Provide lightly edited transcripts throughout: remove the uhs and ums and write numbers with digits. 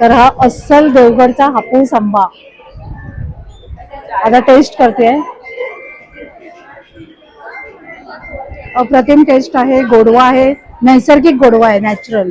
तर हा अस्सल देवगडचा हापूस आंबा आता टेस्ट करते. अप्रतिम टेस्ट आहे, गोडवा आहे, नैसर्गिक गोडवा आहे, नॅचरल.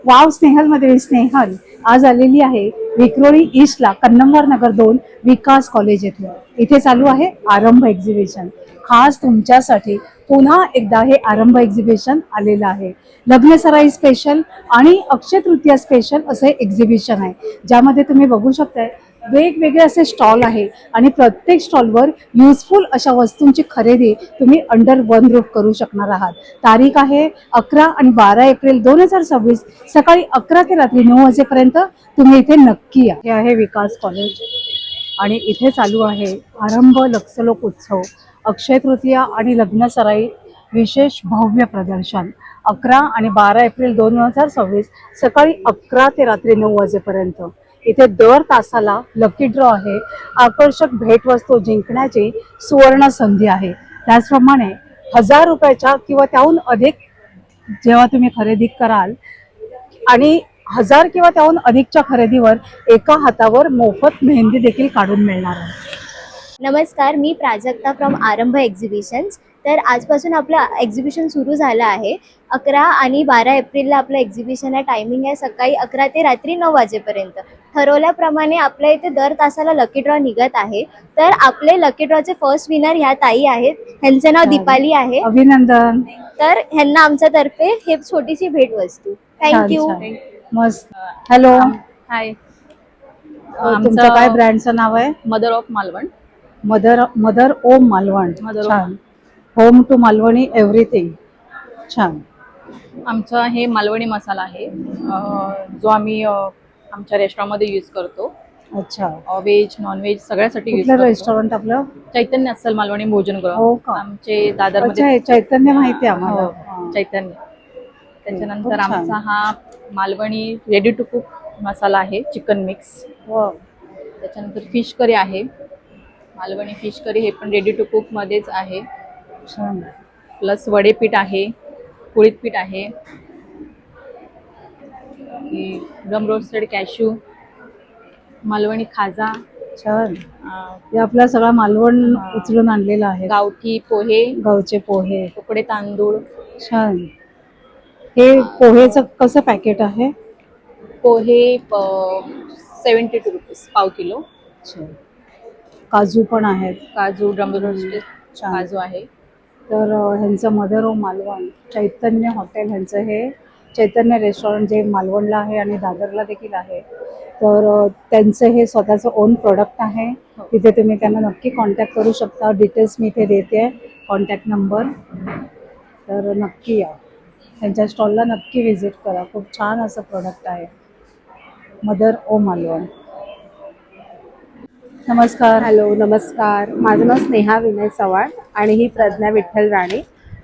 वाव स्नेहल मध्ये स्नेहल आज आलेली आहे विक्रोळी ईस्टला, कन्नमवार नगर 2, विकास कॉलेज येथे. इथे चालू आहे आरंभ एक्झिबिशन. खास तुमच्यासाठी पुन्हा एकदा हे आरंभ एक्झिबिशन आलेलं आहे. लग्नसराई स्पेशल आणि अक्षय तृतीया स्पेशल असे एक्झिबिशन आहे, ज्यामध्ये तुम्ही बघू शकताय वेगवेगळे असे स्टॉल आहे आणि प्रत्येक स्टॉलवर युजफुल अशा वस्तूंची खरेदी तुम्ही अंडर वन रूफ करू शकणार आहात. तारीख आहे 11 आणि 12 एप्रिल 2026 सकाळी 11 ते रात्री 9 वाजेपर्यंत तुम्ही इथे नक्की या. हे आहे विकास कॉलेज आणि इथे चालू आहे आरंभ लक्षलोक उत्सव, अक्षय तृतीया आणि लग्नसराई विशेष भव्य प्रदर्शन 11 आणि 12 एप्रिल 2026 सकाळी 11 ते रात्री 9 वाजेपर्यंत. इथे दर तासाला लकी ड्रॉ आहे, आकर्षक भेटवस्तू जिंकण्याची सुवर्ण संधी आहे. त्याचप्रमाणे 1000 रुपयाच्या किंवा त्याहून अधिक जेव्हा तुम्ही खरेदी कराल आणि 1000 किंवा त्याहून अधिकच्या खरेदीवर एका हातावर मोफत मेहंदी देखील काढून मिळणार आहे. नमस्कार, मी प्राजक्ता फ्रॉम आरंभ एक्झिबिशन्स. तर आजपासून आपलं एक्झिबिशन सुरू झालं आहे. 11 आणि 12 एप्रिलला आपलं एक्झिबिशन आहे. टायमिंग आहे सकाळी 11 ते रात्री 9 वाजेपर्यंत. ठरवल्याप्रमाणे आपल्या इथे दर तासाला लकी ड्रॉ निघत आहे. तर आपले लकी ड्रॉचे फर्स्ट विनर ह्या ताई आहेत. ह्यांचं नाव दीपाली आहे. अभिनंदन. तर ह्यांना आमच्यातर्फे हे छोटीशी भेटवस्तू. थँक्यू. मस्त. Hello, hi. तुमचं काय ब्रँडचं नाव आहे? Mother of Malvan. Mother home Malvan. छान. Home to Malvani everything. छान. आमचा हे मालवणी मसाला आहे, जो आम्ही आमच्या रेस्टॉरंटमध्ये यूज करतो. अच्छा. व्हेज नॉन व्हेज सगळ्यासाठी यूज कुठलं करतो. रेस्टॉरंट आपलं? चैतन्य अस्सल मालवणी भोजनगृह. हो का? आमचे दादर अच्छा, मध्ये. हे चैतन्य माहिती आहे आम्हाला. हो, चैतन्य. त्याच्यानंतर खूप छान. आमचा हा मालवणी रेडी टू कुक मसाला आहे, चिकन मिक्स. हो. त्याच्यानंतर फिश करी आहे, मालवणी फिश करी, हे पण रेडी टू कुक मध्येच आहे. छान. प्लस वडे पीठ आहे, कुळीत पीठ आहे, गम रोस्टेड कॅश्यू, मालवणी खाजा. छान. हे आपला सगळा मालवण उचलून आणलेला आहे. गावठी पोहे, गावचे पोहे. उकडे तांदूळ. छान. हे पोहेचं कसं पॅकेट आहे? पोहे 72 रुपीज पाव किलो. काजू पण आहेत. काजू ड्रम रोस्टेड छान. काजू आहे. तर ह्यांचं मदर ओम मालवण, चैतन्य हॉटेल ह्यांचं हे चैतन्य रेस्टॉरंट जे मालवणला आहे आणि दादरला देखील आहे. तर त्यांचं हे स्वतःचं ओन प्रोडक्ट आहे. तिथे तुम्ही त्यांना नक्की कॉन्टॅक्ट करू शकता. डिटेल्स मी इथे देते, कॉन्टॅक्ट नंबर. तर नक्की या, त्यांच्या स्टॉलला नक्की व्हिजिट करा. खूप छान असं प्रोडक्ट आहे मदर ओम मालवण. नमस्कार. हॅलो, नमस्कार. माझं नाव स्नेहा विनय चव्हाण आणि ही प्रज्ञा विठ्ठल राणे.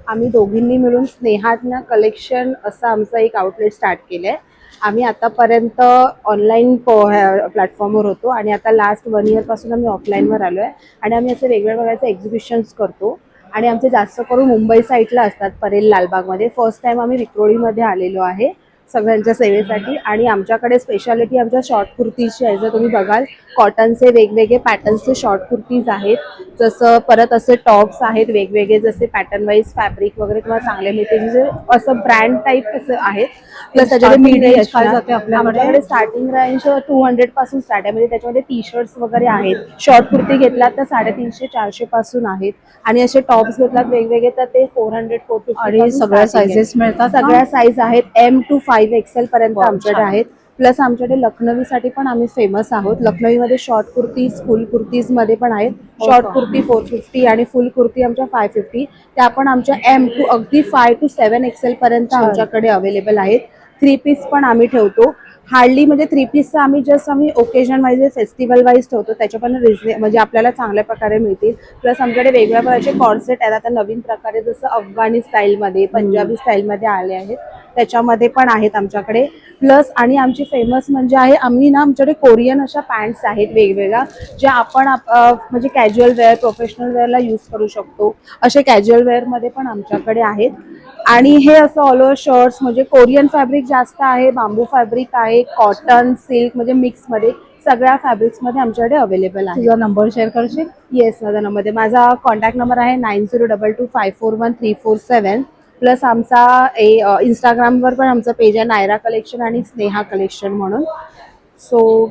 आम्ही दोघींनी मिळून स्नेहाज्ञा कलेक्शन असं आमचं एक आउटलेट स्टार्ट केलं आहे. आम्ही आतापर्यंत ऑनलाईन प्लॅटफॉर्मवर होतो आणि आता लास्ट 1 इयरपासून आम्ही ऑफलाईनवर आलो आहे. आणि आम्ही असे वेगवेगळ्या प्रकारचे एक्झिबिशन्स करतो आणि आमचे जास्त करून मुंबई साईडला असतात, परेल लालबागमध्ये. फर्स्ट टाईम आम्ही विक्रोळीमध्ये आलेलो आहे सगळ्यांच्या सेवेसाठी. आणि आमच्याकडे स्पेशालिटी आमच्या शॉर्ट कुर्तीची आहे. जर तुम्ही बघाल, कॉटनचे वेगवेगळे पॅटर्न्सचे शॉर्ट कुर्तीज आहेत, जसं परत असे टॉप्स आहेत वेगवेगळे, जसे पॅटर्न वाईज फॅब्रिक वगैरे तुम्हाला चांगले मिळते, म्हणजे असं ब्रँड टाईप असं आहेत. प्लस त्याच्यामध्ये आपल्याकडे स्टार्टिंग रेंज 200 पासून स्टार्ट आहे. म्हणजे त्याच्यामध्ये टी शर्ट्स वगैरे आहेत. शॉर्ट कुर्ती घेतलात तर 350-400 पासून आहेत. आणि असे टॉप्स घेतलात वेगवेगळे तर ते 400-450 आणि सगळ्या सायझेस मिळतात. सगळ्या साईज आहेत. M to 5 XL पर्यंत आमच्याकडे आहेत. प्लस आमच्याकडे लखनवीसाठी पण आम्ही फेमस आहोत. लखनवीमध्ये शॉर्ट कुर्तीज, फुल कुर्तीजमध्ये पण आहेत. शॉर्ट कुर्ती 450 आणि फुल कुर्ती आमच्या 550. त्या पण आमच्या M to अगदी 5 to 7 XL पर्यंत आमच्याकडे अवेलेबल आहेत. 3 पीस पण आम्ही ठेवतो. हार्डली म्हणजे 3 पीसचं आम्ही ओकेजन वाईज, फेस्टिवल वाईज ठेवतो. त्याच्या पण म्हणजे आपल्याला चांगल्या प्रकारे मिळतील. प्लस आमच्याकडे वेगवेगळ्या प्रकारचे कॉर्सेट आहेत. आता नवीन प्रकारे जसं अफगाणी स्टाईलमध्ये, पंजाबी स्टाईलमध्ये आले आहेत, त्याच्यामध्ये पण आहेत आमच्याकडे. प्लस आणि आमची फेमस म्हणजे आहे, आम्ही ना आमच्याकडे कोरियन अशा पॅन्ट्स आहेत वेगवेगळ्या, ज्या आपण म्हणजे कॅज्युअल वेअर, प्रोफेशनल वेअरला यूज करू शकतो. असे कॅज्युअल वेअरमध्ये पण आमच्याकडे आहेत. आणि हे असं ऑल ओव्हर शर्ट्स म्हणजे कोरियन फॅब्रिक जास्त आहे, बांबू फॅब्रिक आहे, कॉटन, सिल्क म्हणजे मिक्स मध्ये सगळ्या फॅब्रिक्स मध्ये आमच्याकडे अवेलेबल आहे. तुझा नंबर शेअर करशील? येस, माझा नंबर आहे. माझा कॉन्टॅक्ट नंबर आहे 9022541347 प्लस आमचा इंस्टाग्रामवर पण आमचं पेज आहे नायरा कलेक्शन आणि स्नेहा कलेक्शन म्हणून. सो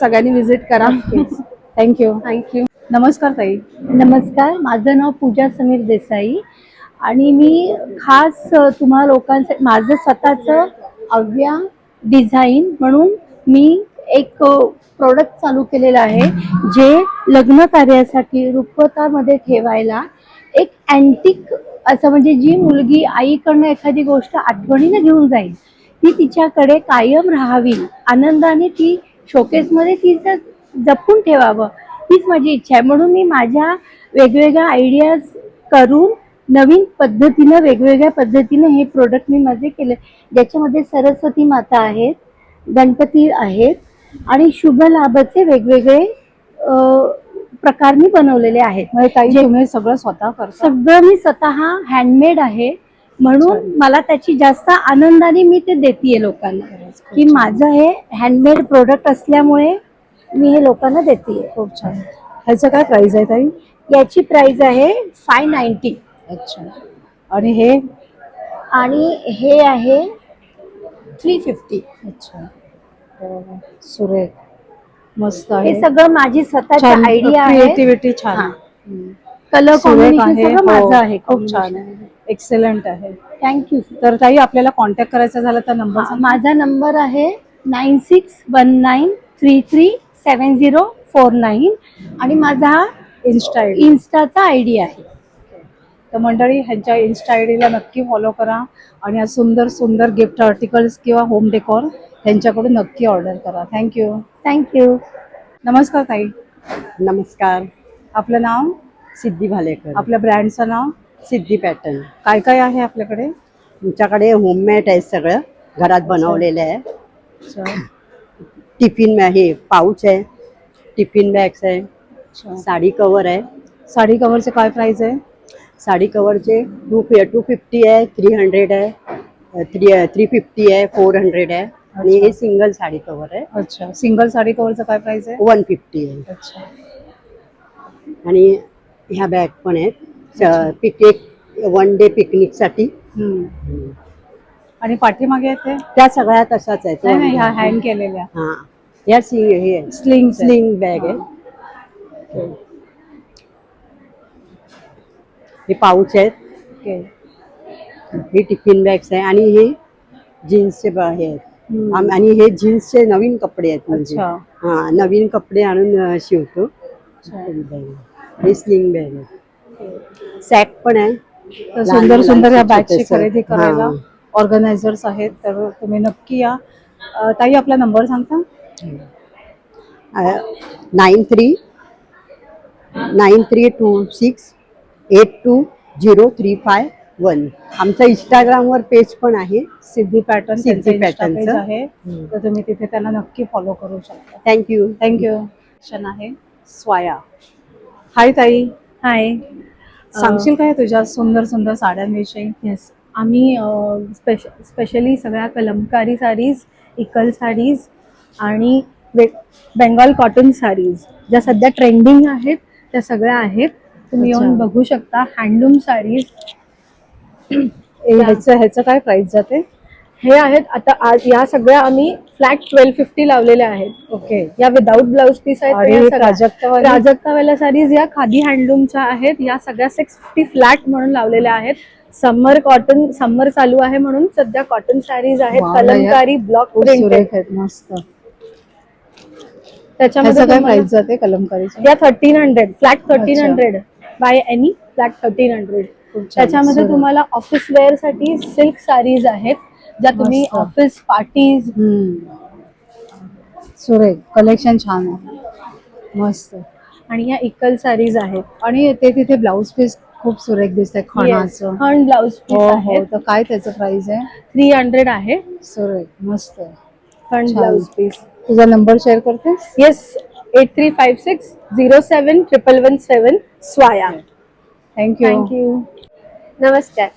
सगळ्यांनी विजिट करा. थँक्यू. थँक्यू. नमस्कार ताई. नमस्कार, माझं नाव पूजा समीर देसाई आणि मी खास तुम्हा लोकांसाठी माझं स्वतःचं अव्या डिझाईन म्हणून मी एक प्रोडक्ट चालू केलेलं आहे, जे लग्न कार्यासाठी रुखवतामध्ये ठेवायला एक अँटिक असं म्हणजे जी मुलगी आईकडनं एखादी गोष्ट आठवणीनं घेऊन जाईल ती तिच्याकडे कायम राहावी, आनंदाने ती शोकेसमध्ये तिचं जपून ठेवावं, हीच माझी इच्छा आहे. म्हणून मी माझ्या वेगवेगळ्या आयडियाज करून नवीन पद्धतीनं वेगवेगळ्या पद्धतीनं हे प्रोडक्ट मी माझे केले, ज्याच्यामध्ये सरस्वती माता आहेत, गणपती आहेत आणि शुभ लाभाचे वेगवेगळे प्रकार मी बनवलेले आहेत. म्हणजे ताई तुम्ही सगळं स्वतः करता? सगळं मी स्वतः हँडमेड आहे, म्हणून मला त्याची जास्त आनंदाने मी ते देतेय लोकांना, की माझं हे हँडमेड प्रोडक्ट असल्यामुळे मी हे लोकांना देतेय. खूप छान. ह्याचं काय प्राइस आहे ताई? याची प्राइस आहे 590. अच्छा. आणि हे? आणि हे आहे 350. अच्छा. सुरेख, मस्त हे आहे. सगळं माझी स्वतःची छान, आयडिया आहे. क्रिएटिव्हिटी छान हा. आहे. कलर सुरेख कॉम्बिनेशन आहे. सगळं हो, माझं आहे. खूप छान आहे. एक्सलंट आहे. थँक्यू. तर ताई आपल्याला कॉन्टॅक्ट करायचा झाला तर नंबर? माझा नंबर आहे 9619337049 आणि माझा हा इंस्टाचा आयडी आहे. तर मंडळी ह्यांच्या इन्स्टा आयडीला नक्की फॉलो करा आणि आज सुंदर सुंदर गिफ्ट आर्टिकल्स किंवा होम डेकोर ह्यांच्याकडून नक्की ऑर्डर करा. थँक्यू. थँक्यू. नमस्कार ताई. नमस्कार. आपलं नाव? सिद्धी भालेकर. आपल्या ब्रँडचं नाव? सिद्धी पॅटर्न. काय काय आहे आपल्याकडे? तुमच्याकडे होममेड आहे, सगळं घरात बनवलेलं आहे. अच्छा. टिफिन हे पाऊच आहे, टिफिन बॅग्स आहे, अच्छा. साडी कवर आहे. साडी कव्हरचे काय प्राइस आहे? साडी कवरचे 250 आहे, 300 आहे, 350 आहे, 400 आहे आणि हे सिंगल साडी कवर आहे. अच्छा. सिंगल साडी कव्हरचं काय प्राइस आहे? 150 आहे. अच्छा. आणि ह्या बॅग पण आहेत पिकनिक, वन डे पिकनिकसाठी. आणि पाठीमागे आहेत ते? त्या सगळ्या तशाच आहेत. नाही, ह्या हँड केलेल्या हा, या हे स्लिंग स्लिंग बॅग आहे. हे पाऊच आहेत. ओके. हे टिफिन बॅग्स आहे आणि हे जीन्सचे हे आहेत. आणि हे जीन्सचे नवीन कपडे आहेत. म्हणजे अच्छा. हा, नवीन कपडे आणून शिवतो. हे स्लिंग बॅग आहे. सॅक पण आहे. तर सुंदर सुंदर या बॅगची छोटेसं. खरेदी करायला ऑर्गनायझर्स आहेत, तर तुम्ही नक्की या. ताई आपला नंबर सांगता? 9326820351. आमचं इंस्टाग्रामवर पेज पण आहे, सिद्धी पॅटर्न. सिद्धी पॅटर्नचं आहे, तर तुम्ही तिथे त्यांना नक्की फॉलो करू शकता. थँक्यू. थँक्यू. आहे स्वाया. हाय ताई. हाय. सांगशील काय तुझ्या सुंदर सुंदर साड्यांविषयी? येस, आम्ही स्पेशली सगळ्या कलमकारी साडीज, इकल साडीज आणि बेंगॉल कॉटन साडीज ज्या सध्या ट्रेंडिंग आहेत त्या सगळ्या आहेत. तुम्ही अच्छा. येऊन बघू शकता. Handloom sarees. ह्याचं काय प्राइस जाते? हे आहेत आता आज या सगळ्या आम्ही फ्लॅट 1250 लावलेल्या आहेत. ओके. या विदाऊट ब्लाउज पीस आहेत. आणि या सगळ्या प्राजक्तावाली? प्राजक्तावाल्या साडीज या खादी हँडलूमच्या आहेत. या सगळ्या 650 फ्लॅट म्हणून लावलेल्या आहेत. समर कॉटन, समर चालू आहे म्हणून सध्या कॉटन साडीज आहेत. वा, कलमकारी ब्लॉक खूप प्रिंटेड. सुरेख आहेत, मस्त. त्याच्यामध्ये ह्याचं काय तुम्हाला- प्राइस जाते कलमकारीची? या 1300 फ्लॅट अच्छा. 1300 बाय एनी फ्लॅट 1300. खूप छान. त्याच्यामध्ये सुरेख. तुम्हाला ऑफिस वेअर साठी सिल्क साडीज आहेत, ज्या तुम्ही मस्त. Office parties. सुरेख कलेक्शन छान आहे, मस्त. आणि या इकल साडीज आहेत. आणि ते तिथे ब्लाउज पीस खूप सुरेख दिसतंय खणाचं. खण ब्लाउज हो पीस हो. आहे. तर काय त्याचं प्राइस आहे? 300 आहे सुरेख, मस्त. खण छान. Blouse piece. तुझा नंबर शेअर करतेस? येस, 8356071117 स्वाया. थँक्यू. थँक्यू. नमस्कार.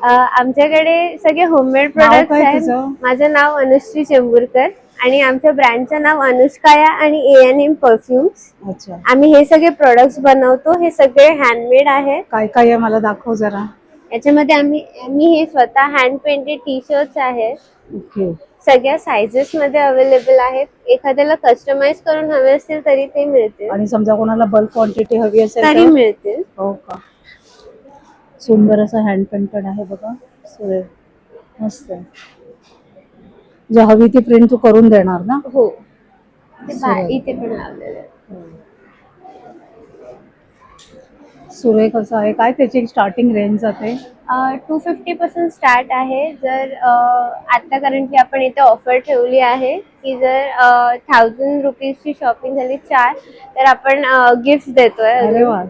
आमच्याकडे सगळे होममेड नाव प्रोडक्ट्स काय आहेत. तुझं? माझं नाव अनुश्री चेंबूरकर आणि आमच्या ब्रँडचं नाव अनुष्काया आणि A&M परफ्युम्स. अच्छा, आम्ही हे सगळे प्रोडक्ट्स बनवतो. हे सगळे हँडमेड आहेत. काय काय आहे मला दाखव जरा. याच्यामध्ये आम्ही हे स्वतः हँड पेंटेड टी शर्ट्स आहेत. ओके, सगळ्या सायझेस मध्ये अवेलेबल आहेत. एखाद्याला कस्टमाइज करून हवे असतील तरी ते मिळतील. आणि समजा कोणाला बल्क क्वांटिटी हवी असेल तरी तर? मिळतील. हो का, सुंदर असं हँड पेंटेड आहे बघा. सुरेख, मस्त आहे. जे हवी ती प्रिंट तू करून देणार ना? हो, ते सुरेख. इथे पण लावलेलं आहे. सुरेख असं आहे. काय त्याची स्टार्टिंग रेंज जाते? 250 पासून स्टार्ट आहे. जर आता करंटली आपण इथे ऑफर ठेवली आहे की जर 1000 रुपीजची शॉपिंग झाली 4 तर आपण गिफ्ट देतोय अरे अजून. वा,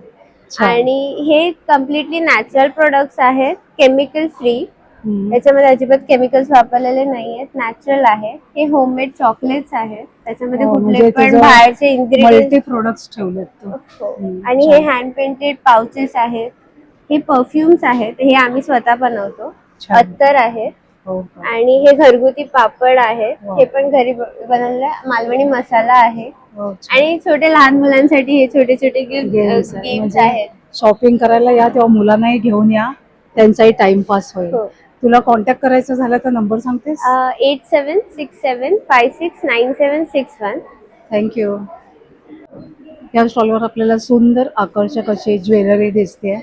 छान. आणि हे कम्प्लिटली नॅचरल प्रोडक्ट्स आहेत, केमिकल फ्री. हम्म. याच्यामध्ये अजिबात केमिकल्स वापरलेले नाही आहेत, नॅचरल आहे. हे होममेड चॉकलेट्स आहेत. त्याच्यामध्ये हो, कुठले म्हणजे पण तुझं बाहेरचे इन्ग्रेडियंट मल्टी प्रोडक्ट्स ठेवलेत तू. आणि हे हँड पेंटेड पाउचेस आहेत. हे परफ्युम्स आहेत, हे आम्ही स्वतः बनवतो. छान. अत्तर आहे. हो का? आणि हे घरगुती पापड आहेत. वा. हे पण घरी बनवलेला मालवणी मसाला आहे. हो, छान. आणि छोटे लहान मुलांसाठी हे छोटे छोटे Games गिफ्ट आहे. म्हणजे आहेत. शॉपिंग करायला या तेव्हा मुलांनाही घेऊन या, त्यांचाही टाइमपास होईल. हो. तुला कॉन्टॅक्ट करायचं झालं तर नंबर सांगतेस? 8767569761. थँक्यू. या स्टॉलवर आपल्याला सुंदर आकर्षक अशी ज्वेलरी दिसते.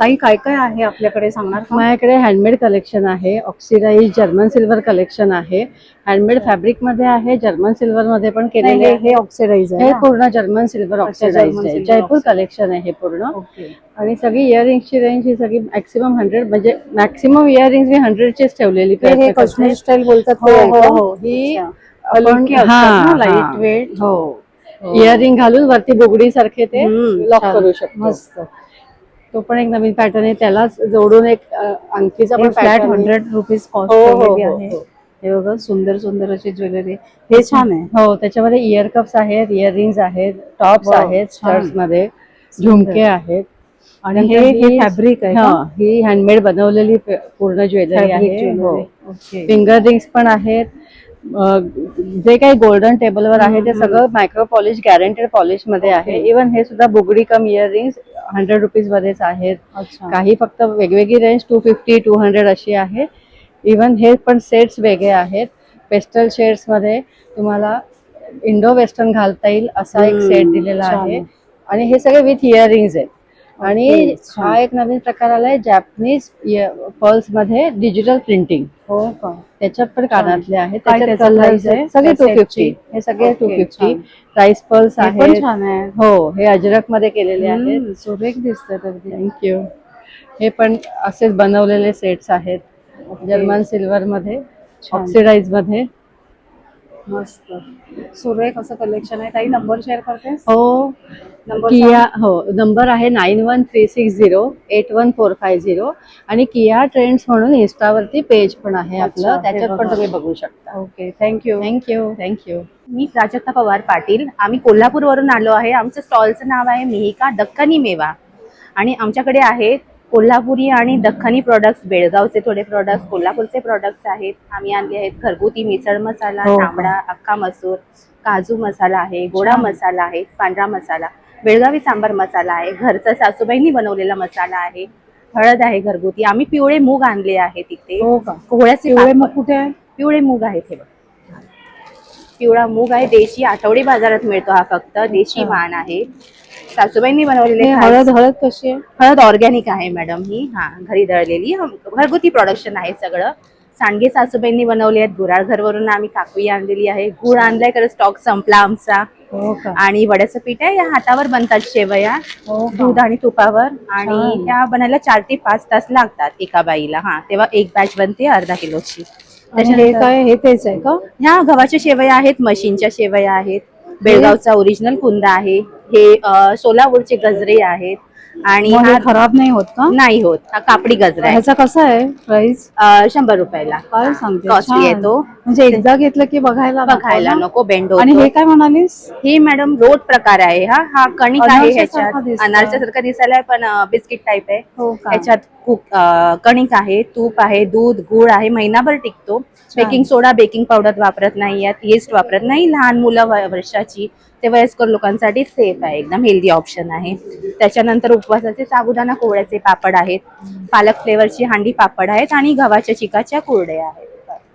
ताई, काय काय आहे आपल्याकडे सांगणार का? माझ्याकडे हँडमेड कलेक्शन आहे. ऑक्सिडाइज जर्मन सिल्वर कलेक्शन आहे. हँडमेड फॅब्रिक मध्ये आहे, जर्मन सिल्वर मध्ये पण केलेले नाही, आहे. हे ऑक्सिडाइज आहे हे ना? पूर्ण जर्मन सिल्वर ऑक्सिडाइज जर्मन आहे. Silver Jaipur oxidise. कलेक्शन आहे हे पूर्ण. ओके. आणि सगळी इयरिंगची रेंज ही सगळी मॅक्सिमम 100 म्हणजे मॅक्सिमम इयरिंग्स मी 100चेच ठेवलेली हे प्रयत्न करते. काश्मीर स्टाईल बोलतात हो ते आहे हो का? हो. ही अच्छा. हलकी असतात ना, लाईट वेट. हो, इयरिंग घालून वरती बुगडी सारखे ते लॉक छान. करू शकतो. मस्त. तो पण एक नवीन पॅटर्न आहे. त्यालाच जोडून एक अंगठीचा पण फ्लॅट पॅटर्न 100 रुपीज कॉस्ट हो, हो, ठेवलेली हो, आहे. हो. हे बघा, सुंदर सुंदर अशी ज्वेलरी. हे छान आहे. हो, त्याच्यामध्ये इयर कप्स आहेत, इयरिंग्स आहेत, टॉप्स वाव, आहेत, छान. स्टड्स मध्ये झुमके आहेत. आणि हे फॅब्रिक आहे का? ही हँडमेड बनवलेली पूर्ण ज्वेलरी Fabric आहे. jewelry. हो, ओके. फिंगर रिंग्स पण आहेत. जे काही गोल्डन टेबलवर आहे ते सगळं मायक्रो पॉलिश गॅरंटेड पॉलिश मध्ये आहे. इव्हन हे सुद्धा बुगडी कम इयर रिंग्स 100 रुपीज मध्येच आहेत. अच्छा. काही फक्त वेगवेगळी रेंज 250 200 अशी आहे. इव्हन हे पण सेट्स वेगळे आहेत. पेस्टल शेड्स मध्ये तुम्हाला इंडो वेस्टर्न घालता येईल असा एक सेट दिलेला छान आहे. आहे. आणि हे सगळे विथ इयरिंग्स आहेत. आणि ओके, छान. हा एक नवीन प्रकार आलाय जॅपनीज पर्ल्स मध्ये डिजिटल प्रिंटिंग. हो का? त्याच्यात पण कानातले आहेत. काय त्याच्यात त्याचं कलर्स price आहे? आहेत. सगळे त्या 250. सेटची? हे सगळे ओके, 250. छान. प्राइस पर्ल्स हे पण आहेत. छान आहे. हो, हे अजरक मध्ये केलेले आहेत. सुरेख दिसतात अगदी. थँक्यू. हे पण असेच बनवलेले सेट्स आहेत. जर्मन सिल्वर मध्ये, छान. ऑक्सिडाइज मध्ये. मस्त सुरेख असं कलेक्शन आहे. काही नंबर शेअर करतेस? हो, नंबर किया. हो, नंबर आहे 9136081450. आणि किया ट्रेंड्स म्हणून इन्स्टावरती पेज पण आहे अच्छा, आपलं. हे त्याच्यात पण बघा. तुम्ही बघू शकता. Okay, thank you. थँक्यू. थँक्यू. मी प्राजक्ता पवार पाटील. आम्ही कोल्हापूरवरून आलो आहे. आमचं स्टॉलचं नाव आहे मिहिका दख्खनी मेवा. आणि आमच्याकडे आहे कोल्हापुरी आणि दख्खनी प्रोडक्ट्स, बेळगावचे थोडे प्रोडक्ट्स, कोल्हापूरचे प्रोडक्ट्स आहेत. आम्ही आणले आहेत घरगुती मिसळ मसाला, हो का? तांबडा, अख्खा मसूर, काजू मसाला आहे, गोडा छान. मसाला आहे, पांढरा मसाला, बेळगावी सांबार मसाला आहे, घरचा सासूबाईंनी बनवलेला मसाला आहे, हळद आहे घरगुती. आम्ही पिवळे मूग आणले आहेत तिथे. हो का? कोहळ्याचे पिवळे पापड. मग कुठे आहे? पिवळे मूग आहेत हे बघ. पिवळा मूग आहे, देशी आठवडी बाजारात मिळतो हा फक्त. देशी अच्छा. वाण आहे, सासूबाईंनी बनवलेले. हे हळद हळद कशी आहे? हळद ऑर्गॅनिक आहे मॅडम ही. हा, घरी दळलेली घरगुती प्रोडक्शन आहे सगळं. सांडगे सासूबाईंनी बनवले आहेत. गुराळ घरवरून आम्ही काकवी आणलेली आहे. गुळ आणलाय, कारण स्टॉक संपला आमचा. हो का? आणि वड्याचं पीठ आहे, या हातावर बनतात शेवया हो का? दूध आणि तुपावर. आणि छान. त्या बनायला 4 ते 5 तास लागतात एका बाईला. हा, तेव्हा एक बॅच बनते अर्धा किलोची. आणि हे त्याच्यानंतर काय, हे तेच आहे का? ह्या गव्हाच्या शेवया आहेत, मशीनच्या शेवया आहेत, बेळगावचा ओरिजिनल कुंदा आहे, हे सोलापूरचे गजरे आहेत. आणि मग हे हा खराब नाही होत का? नाही होत, हा कापडी गजरा आहे. ह्याचा कसा आहे प्राइस? 100 रुपयाला काय सांगते? कॉस्टली आहे तो. म्हणजे एकदा घेतलं की बघायला बघायला नको ना? नको, बेंड आणि होतो. हे काय म्हणालीस? हे मॅडम रोट प्रकार आहे. हा कणिक आहे अनारशासारखं ह्याच्यात, दिसतं. अनारशासारखं दिसायला पण बिस्किट टाईप आहे. हो का? ह्याच्यात कणिक आहे, तूप आहे, दूध, गुळ आहे, महिनाभर टिकतो. छान. बेकिंग सोडा, बेकिंग पावडर वापरत नाही, यात येस्ट वापरत नाही. लहान मुलं वर्षाची ते वयस्कर लोकांसाठी सेफ आहे, एकदम हेल्दी ऑप्शन आहे. त्याच्यानंतर उपवासाचे साबुदाणा कोवळ्याचे पापड आहेत, पालक फ्लेवरची हांडी पापड आहेत आणि गव्हाच्या चिकाच्या कुरड्या आहेत.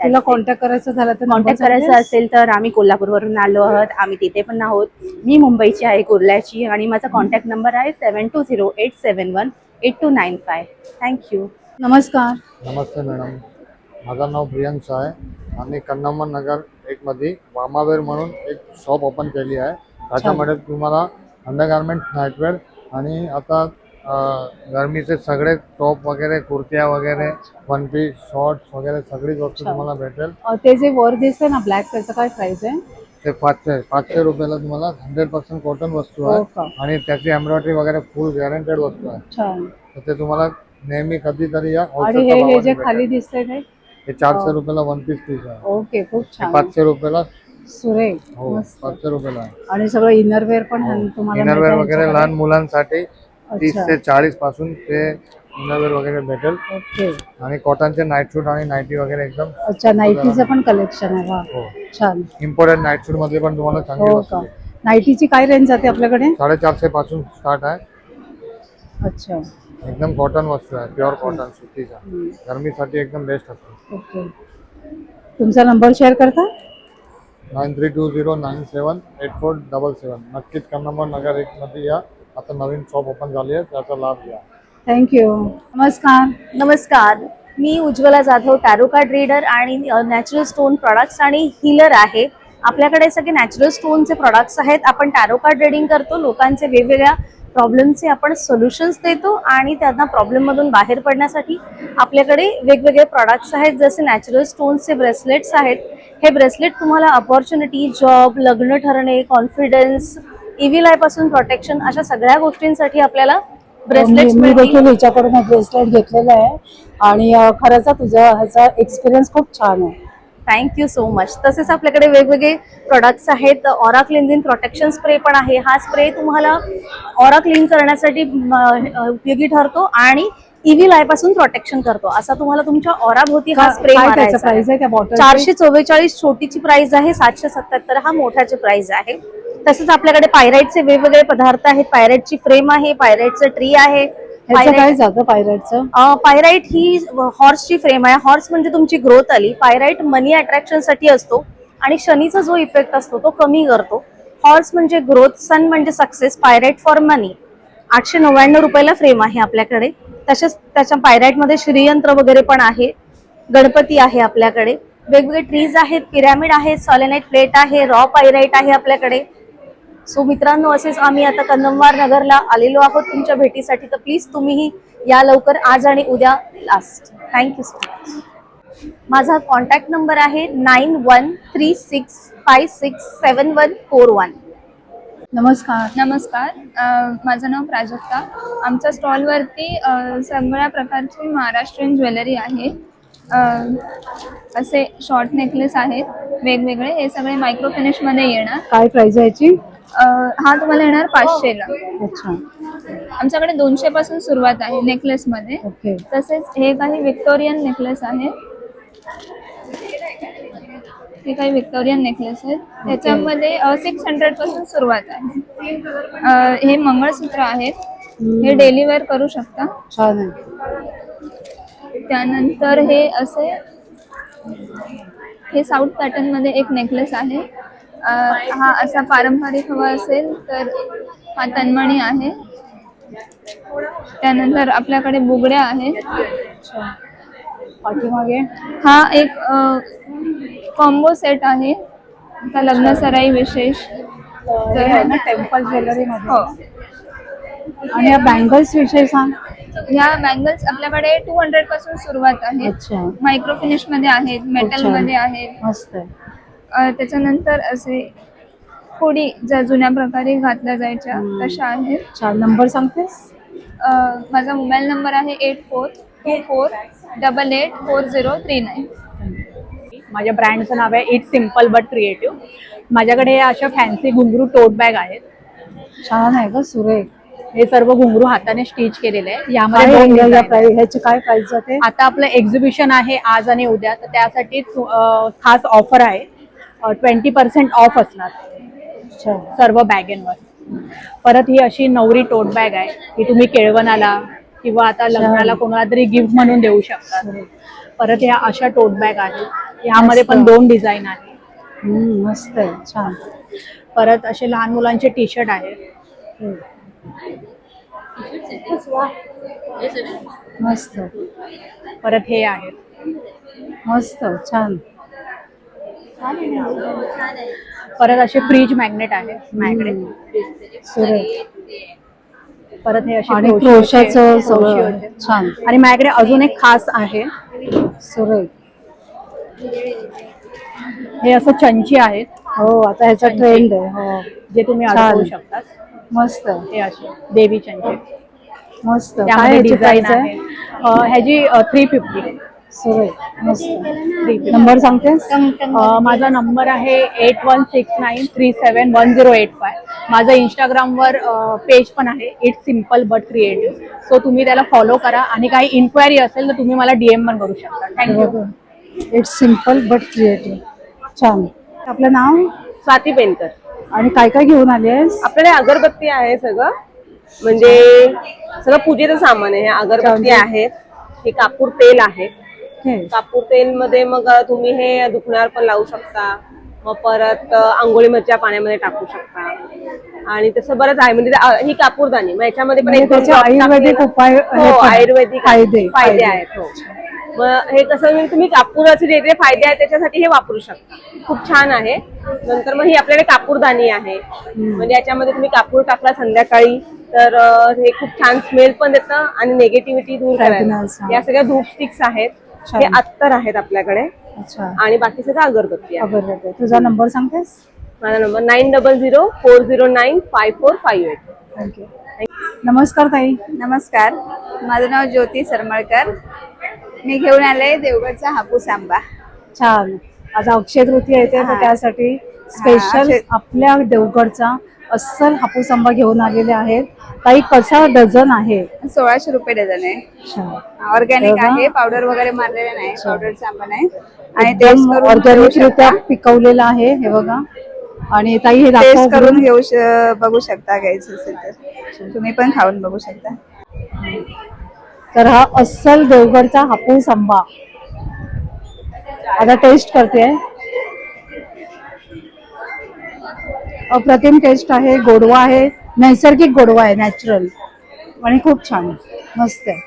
तुला कॉन्टॅक्ट करायचं झालं तर कॉन्टॅक्ट number करायचं सांगतेस? असेल तर आम्ही कोल्हापूरवरून आलो आहोत, आम्ही तिथे पण आहोत. मी मुंबईची आहे, कुर्ल्याची, आणि माझा कॉन्टॅक्ट नंबर आहे 7208718295. थँक्यू. नमस्कार. नमस्ते मॅडम, माझं नाव प्रियांश आहे. आम्ही कन्नमन नगर 1 मध्ये वामावेर म्हणून एक शॉप ओपन केली आहे. त्याच्यामध्ये तुम्हाला अंडरगार्मेंट, नाईटवेअर आणि आता गरमीचे सगळे टॉप वगैरे, कुर्त्या वगैरे, वन पीस, शॉर्ट्स वगैरे सगळीच वस्तू तुम्हाला भेटेल. ते जे वर दिसतंय ना ब्लॅक, त्याचं काय प्राइस आहे? ते 500 रुपयाला तुम्हाला 100% कॉटन वस्तू हो आहे का? आणि त्याची एम्ब्रॉयडरी वगैरे फुल गॅरंटेड वस्तू आहे. छान. तर ते तुम्हाला नेहमी कधीतरी या आणि wholesale हे भावाने जे भेटेल. खाली दिसतंय ते? हे 400 रुपयाला वन पीस आहे. ओके, खूप छान. 500 रुपयाला. सुरेख. हो, मस्त. 500 रुपयाला आहे. आणि सगळं इनरवेअर पण तुम्हाला इनरवेअर मिळतं वगैरे ह्याच्याकडे? लहान मुलांसाठी 30 अच्छा. ते 40 पासून ते इनरवेअर वगैरे भेटेल. ओके. आणि कॉटनचे नाईट सूट आणि नाईटी वगैरे एकदम अच्छा, नाईटीचं पण कलेक्शन आहे. वा, हो. छान. इम्पोर्टेड नाईट सूट मध्ये पण तुम्हाला चांगली हो वस्तू का? आहे. नाईटीची काय रेंज जाते आपल्याकडे? 450 पासून स्टार्ट आहे. अच्छा. एकदम कॉटन वस्तू आहे, प्युअर कॉटन सुतीचा. हम्म. गरमीसाठी एकदम बेस्ट असतो. ओके. तुमचा नंबर शेअर करता? 9320978477. नक्कीच कन्नमन नगर 1 मध्ये या. आता नवीन शॉप ओपन झाली आहे, त्याचा लाभ घ्या. थँक्यू. नमस्कार. नमस्कार, मी Ujjwala Jadhav, tarot card reader आणि नॅचरल स्टोन प्रॉडक्ट्स आणि हीलर आहे. आपल्याकडे सगळे नॅचरल स्टोनचे प्रॉडक्ट्स आहेत. आपण टॅरो कार्ड रीडिंग करतो, लोकांचे वेगवेगळ्या प्रॉब्लेमचे आपण सोल्युशन्स देतो आणि त्यांना प्रॉब्लेममधून बाहेर पडण्यासाठी आपल्याकडे वेगवेगळे प्रॉडक्ट्स आहेत. जसे नॅचरल स्टोन्सचे ब्रेसलेट्स आहेत. हे ब्रेसलेट तुम्हाला अपॉर्च्युनिटी, जॉब, लग्न ठरणे, कॉन्फिडन्स, इव्हिल आय पासून प्रोटेक्शन, अशा सगळ्या गोष्टींसाठी आपल्याला ब्रेसलेट्स मी देखील हिच्याकडून ब्रेसलेट घेतलेलं आहे आणि खरंच तुझा ह्याचा एक्सपिरियन्स खूप छान आहे. Thank you so much. तसेच आपल्याकडे वेगवेगळे प्रोडक्ट्स आहेत. ऑरा क्लिन्झिंग प्रोटेक्शन स्प्रे पण आहे. हा स्प्रे तुम्हाला ऑरा क्लीन करण्यासाठी उपयोगी ठरतो आणि इव्हिल आय पासून प्रोटेक्शन करतो. असा तुम्हाला तुमच्या ऑरा भोवती हा स्प्रे काय त्याचं मारायचा प्राइस आहे त्या बॉटल? 444 छोटीची प्राइस आहे, 777 हा मोठ्याची प्राइस आहे. तसेच आपल्याकडे पायराइटचे वेगवेगळे पदार्थ आहेत. पायराइटची फ्रेम आहे, पायराइटचं ट्री आहे. ह्याचं काय जातं पायराइटचं? पायराइट ही हॉर्सची फ्रेम आहे. हॉर्स म्हणजे तुमची ग्रोथ आली. पायराइट मनी अट्रॅक्शन साठी असतो आणि शनीचा जो इफेक्ट असतो तो कमी करतो. हॉर्स म्हणजे ग्रोथ, सन म्हणजे सक्सेस, पायराइट फॉर मनी. 899 रुपयाला फ्रेम आहे आपल्याकडे. तसेच त्याच्या पायराइटमध्ये श्रीयंत्र वगैरे पण आहे. गणपती आहे आपल्याकडे. वेगवेगळे ट्रीज आहेत, पिरॅमिड आहेत, सॉलेनाइट प्लेट आहे, रॉ पायराइट आहे आपल्याकडे. सो मित्रांनो, असेच आम्ही आता कन्नमवार नगरला आलेलो आहोत तुमच्या भेटीसाठी. तर प्लीज तुम्हीही या लवकर, आज आणि उद्या लास्ट. Thank you so much. माझा कॉन्टॅक्ट नंबर आहे 9136567141. नमस्कार. नमस्कार, माझं नाव प्राजक्ता. आमच्या स्टॉलवरती सगळ्या प्रकारची महाराष्ट्रीयन ज्वेलरी आहे. असे शॉर्ट नेकलेस आहेत वेगवेगळे. हे सगळे मायक्रो फिनिशमध्ये येणार. काय प्राइस आहे याची? हा तुम्हाला येणार 500ला. अच्छा. आमच्याकडे 200 पासून सुरुवात आहे नेकलेसमध्ये. ओके. तसेच हे काही विक्टोरियन नेकलेस आहे. हे काही विक्टोरियन नेकलेस आहेत. त्याच्यामध्ये 600 पासून सुरुवात आहे. हे मंगळसूत्र आहेत. हे डेली वेअर करू शकता. छान आहे. त्यानंतर हे असे, हे साऊथ पॅटर्न मध्ये एक नेकलेस आहे. हा असा पारंपरिक हवा असेल तर हा तन्मणी आहे. त्यानंतर आपल्याकडे बुगड्या आहेत. पाठीमागे हा एक कॉम्बो सेट आहे. आता लग्न सराई विशेष. टेम्पल ज्वेलरी मध्ये. हो. आणि या बँगल्स विषयी सांग. ह्या बँगल्स आपल्याकडे 200 पासून सुरुवात आहे. अच्छा. मायक्रो फिनिश मध्ये आहेत, मेटल मध्ये आहेत. मस्त आहे. त्याच्यानंतर असे खोडी ज्या जुन्या प्रकारे घातल्या जायच्या तशा आहेत. छान. नंबर सांगतेस? माझा मोबाईल नंबर आहे 8424884039. माझ्या ब्रँडचं नाव आहे इट्स सिम्पल बट क्रिएटिव्ह. माझ्याकडे अशा फॅन्सी घुंगरू टोट बॅग आहेत. छान आहे ग सुरेख. हे सर्व घुंगरू हाताने स्टिच केलेले आहे. काय यामध्ये दोन आहे या design आहेत. ह्याची काय प्राइस जाते? आता आपलं एक्झिबिशन आहे आज आणि उद्या, तर त्यासाठी खास ऑफर आहे. 20% ऑफ असणार अच्छा. सर्व बॅगेंवर. परत ही अशी नवरी टोट बॅग आहे. ही तुम्ही केळवणाला किंवा आता लग्नाला कोणाला तरी गिफ्ट म्हणून देऊ शकता. परत ह्या अशा टोट बॅग आहेत. यामध्ये पण 2 डिझाईन आहेत. मस्त आहे, छान. परत असे लहान मुलांचे टी शर्ट आहेत. मस्त परत हे आहेत. मस्त छान. परत असे फ्रीज मॅग्नेट आहेत माझ्याकडे. सुरेख. परत हे असे आणि crochet क्रोशाचं crochet सगळं होते. छान. आणि माझ्याकडे अजून एक खास आहे. सुरेख. हे असं चंची आहेत. हो, आता ह्याचा ट्रेंड आहे. हो, जे तुम्ही छान. अडकवू शकता. मस्त हे असे देवी चंची. मस्त. काय त्यामध्ये ह्याची डिझाईन प्राइस आहे. आहे? ह्याची 350. सुरेख. मस्त. नंबर सांगतेस? माझा नंबर आहे 8169371085. माझं इंस्टाग्रामवर पेज पण आहे it's simple but creative. So तुम्ही त्याला फॉलो करा आणि काही इन्क्वायरी असेल तर तुम्ही मला DM पण करू शकता. Thank you. It's simple but creative. छान. आपलं नाव स्वाती पेनकर. आणि काय काय घेऊन आली आहेस? आपल्याकडे अगरबत्ती आहे सगळं, म्हणजे सगळं पूजेचं सामान आहे. हे अगरबत्ती आहेत. हे कापूर तेल आहे. कापूर तेल मध्ये मग तुम्ही हे दुखण्यावर पण लावू शकता. मग परत आंघोळीच्या पाण्यामध्ये टाकू शकता आणि तसं बरंच आहे. म्हणजे ही कापूरदानी, मग याच्यामध्ये पण एक त्याचे आयुर्वेदिक उपाय आयुर्वेदिक फायदे फायदे आहेत. हो. मग हे कसं म्हणजे तुम्ही कापूराचे जे जे फायदे आहेत त्याच्यासाठी हे वापरू शकता. खूप छान आहे. नंतर मग ही आपल्याकडे कापूरदानी आहे. म्हणजे याच्यामध्ये तुम्ही कापूर टाकला संध्याकाळी तर हे खूप छान स्मेल पण देतं आणि निगेटिव्हिटी दूर करायला. या सगळ्या धूप स्टिक्स आहेत. हे अत्तर आहेत आपल्याकडे. अच्छा. आणि बाकी सगळं अगरबत्ती आहे. अगरबत्ती. तुझा नंबर सांगतेस? माझा नंबर 9004095458. थँक्यू. नमस्कार ताई. नमस्कार, माझं नाव ज्योती सरमळकर. मी घेऊन आले देवगडचा हापूस आंबा. छान. आता अक्षय तृतीया येते तर त्यासाठी स्पेशल आपल्या देवगडचा अस्सल हापूस आंबा घेऊन आलेले आहेत. ताई, कसा डझन आहे? 1600 रुपये डझन आहे. ऑर्गॅनिक आहे, पावडर वगैरे मारलेला नाही, पावडरचा आंबा नाही. आणि टेस्ट करून ऑर्गॅनिक रित्या पिकवलेला आहे. हे बघा. आणि ताई हे टेस्ट करून बघू शकता. घ्यायचं असेल तर तुम्ही पण खाऊन बघू शकता. तर हा अस्सल देवगडचा हापूस आंबा आता टेस्ट करते. अप्रतिम टेस्ट आहे. गोडवा आहे, नैसर्गिक गोडवा आहे, नॅचरल, आणि खूप छान मस्त आहे.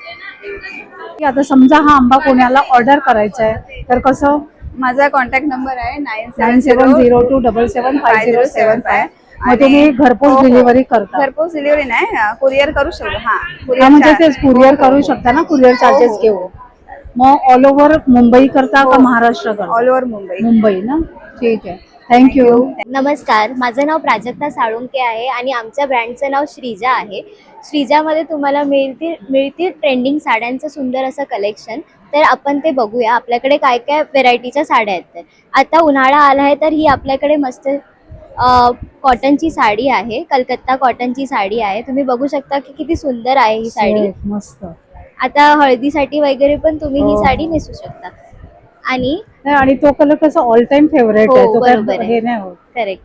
आता समजा हा आंबा कोणाला ऑर्डर करायचा आहे तर कसं? माझा कॉन्टॅक्ट नंबर आहे 9702775075. मग तुम्ही घरपोच डिलिव्हरी करता? घरपोच डिलिव्हरी नाही, कुरिअर करू शकतो. म्हणजे तेच कुरिअर करू शकता ना, कुरिअर चार्जेस घेऊ. मग ऑल ओव्हर मुंबई करता का महाराष्ट्र करता? All over Mumbai. मुंबई ना. ठीक आहे, थँक्यू. नमस्कार, माझं नाव प्राजक्ता साळुंके आहे आणि आमच्या ब्रँडचं नाव श्रीजा आहे. श्रीजामध्ये तुम्हाला मिळतील ट्रेंडिंग साड्यांचं सुंदर असं कलेक्शन. तर आपण ते बघूया आपल्याकडे काय काय व्हेरायटीच्या साड्या आहेत. तर आता उन्हाळा आला आहे तर ही आपल्याकडे मस्त कॉटनची साडी आहे. कलकत्ता कॉटनची साडी आहे. तुम्ही बघू शकता की किती सुंदर आहे ही साडी. मस्त. आता हळदीसाठी वगैरे पण तुम्ही ही साडी नेसू शकता. आणि तो कलर कसा ऑल टाइम फेवरेट आहे. तो बरोबर हे नाही होत. करेक्ट.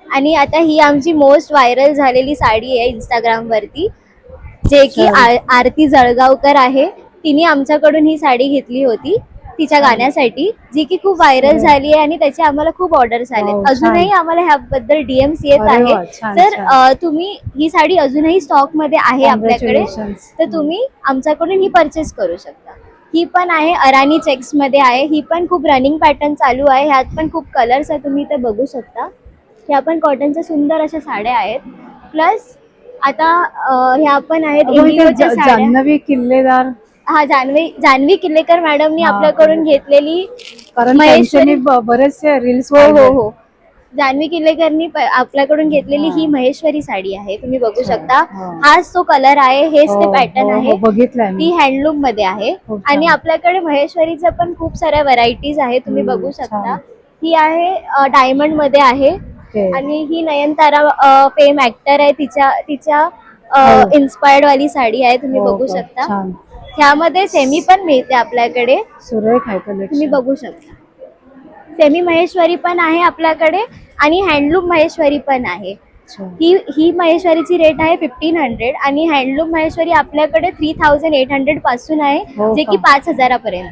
आणि आता ही आमची मोस्ट व्हायरल झालेली साडी आहे इंस्टाग्राम वरती, जे की आरती जळगावकर आहे. तिने आमच्याकडून ही साडी घेतली होती तिच्या गाण्यासाठी, जी की खूप व्हायरल झाली आहे आणि त्याचे आम्हाला खूप ऑर्डर्स आले. अजूनही आम्हाला ह्याबद्दल DMs येत आहेत. तर तुम्ही ही साडी अजूनही स्टॉक मध्ये आहे आपल्याकडे, तर तुम्ही आमच्याकडून ही परचेस करू शकता. ही पण आहे अराणी चेक्स मध्ये आहे. ही पण खूप रनिंग पॅटर्न चालू आहे. ह्यात पण खूप कलर्स आहे, तुम्ही इथे बघू शकता. ह्या पण कॉटनच्या सुंदर अशा साड्या आहेत. प्लस आता ह्या पण आहेत इंडिगोच्या साड्या. जान्हवी किल्लेदार. हा, जान्हवी किल्लेकर मॅडमनी आपल्याकडून घेतलेली, कारण बरेचसे रील्स. हो. जान्हवी किल्लेकरनी आपल्याकडून घेतलेली ही महेश्वरी साडी आहे, तुम्ही बघू शकता. हा. हाच तो कलर आहे, हेच ते हो, पॅटर्न हो, आहे. हो, बघितलंय मी. ती हँडलूम मध्ये आहे. खूप छान. आणि आपल्याकडे महेश्वरीच्या पण खूप साऱ्या व्हरायटीज आहे, तुम्ही बघू शकता. छान. ही आहे डायमंड मध्ये आहे. ते. आणि ही नयनतारा फेम ऍक्टर आहे, तिच्या हो. इन्स्पायर्ड वाली साडी आहे, तुम्ही हो बघू का? शकता. छान. ह्यामध्ये सेमी पण मिळते आपल्याकडे, सुरेख आहे तुम्ही कलेक्शन. बघू शकता. सेमी महेश्वरी पण आहे आपल्याकडे आणि हँडलूम महेश्वरी पण आहे. ही महेश्वरीची रेट आहे 1500 आणि हँडलूम महेश्वरी आपल्याकडे 3800 पासून आहे, हो जे का? की 5000 पर्यंत.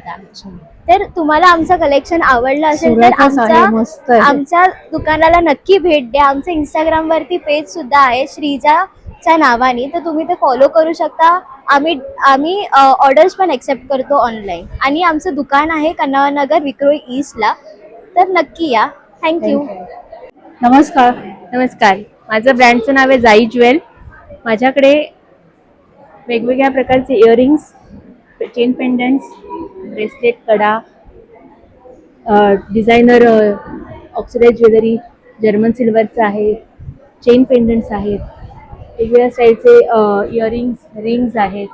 तर तुम्हाला आमचं कलेक्शन आवडलं असेल तर सुरेखच आहे, मस्त आहे. आमच्या दुकानाला नक्की भेट द्या. आमचं इंस्टाग्राम वरती पेज सुद्धा आहे श्रीजाच्या नावाने, तर तुम्ही ते फॉलो करू शकता. आम्ही ऑर्डर्स पण एक्सेप्ट करतो ऑनलाईन. आणि आमचं दुकान आहे कन्नमनगर विक्रोळी ईस्टला, तर नक्की या. थँक्यू. नमस्कार. नमस्कार, माझं ब्रँडचं नाव आहे जाई ज्वेल. माझ्याकडे वेगवेगळ्या प्रकारचे इयरिंग्स, चेन पेंडंट्स, ब्रेसलेट, कडा, डिझायनर ऑक्सिडाइज ज्वेलरी, जर्मन सिल्वरचं आहे, चेन पेंडंट्स आहेत, वेगवेगळ्या स्टाईलचे इयरिंग्स, रिंग्स आहेत.